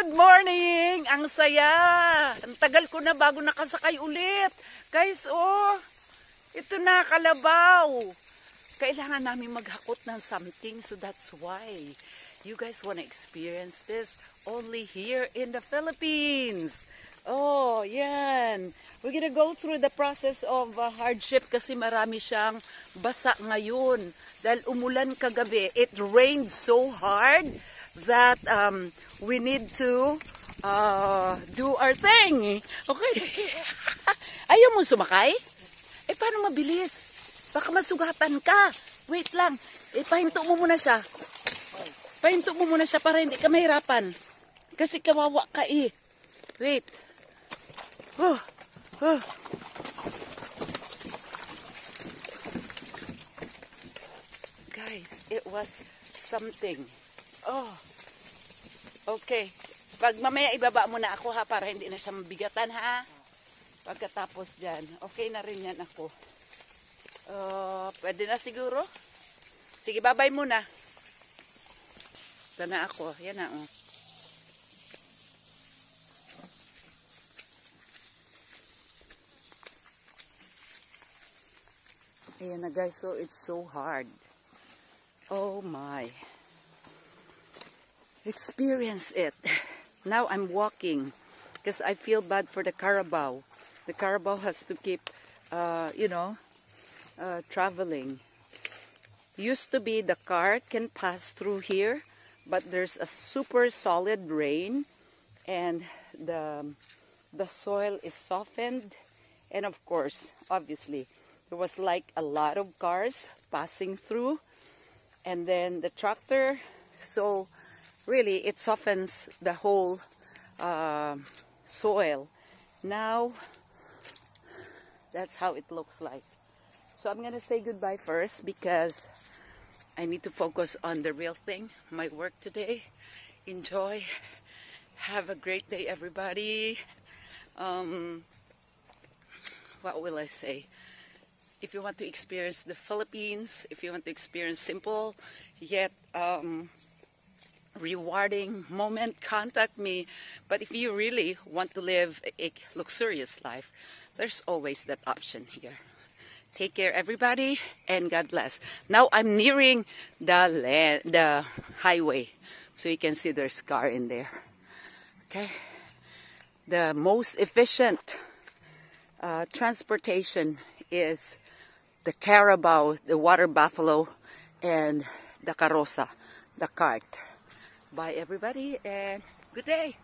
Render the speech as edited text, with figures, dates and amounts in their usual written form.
Good morning! Ang saya! Ang tagal ko na bago nakasakay ulit. Guys, oh, ito na, kalabaw. Kailangan namin maghakot ng something, so that's why you guys want to experience this only here in the Philippines. Oh, yan. We're gonna go through the process of hardship kasi marami siyang basa ngayon. Dahil umulan kagabi, it rained so hard that we need to do our thing. Okay? Ayaw mo sumakay? Eh, paano mabilis? Baka masugatan ka. Wait lang. Eh, pahinto mo muna siya. Pahinto mo muna siya para hindi ka mahirapan. Kasi kawawa ka eh. Wait. Oh. Oh. Guys, it was something. Oh. Okay. Pag mamaya ibaba mo na ako ha, para hindi na siya mabigatan ha. Pagkatapos dyan, okay na rin yan ako. Pwede na siguro? Sige, babay muna. Ito na ako. Yan na oh. Ayan na guys, so it's so hard. Oh my. Experience it. Now I'm walking because I feel bad for the carabao. The carabao has to keep, traveling. Used to be the car can pass through here, but there's a super solid rain and the soil is softened, and of course, obviously, there was like a lot of cars passing through, and then the tractor, so really it softens the whole soil. Now that's how it looks like. So I'm gonna say goodbye first because I need to focus on the real thing, my work today. Enjoy. Have a great day, everybody. What will I say? If you want to experience the Philippines, if you want to experience simple yet rewarding moment, contact me. But if you really want to live a luxurious life, there's always that option here. Take care, everybody, and God bless. Now I'm nearing the highway, so you can see there's car in there. Okay, the most efficient transportation is the carabao, the water buffalo, and the carroza, the cart. Bye, everybody, and good day.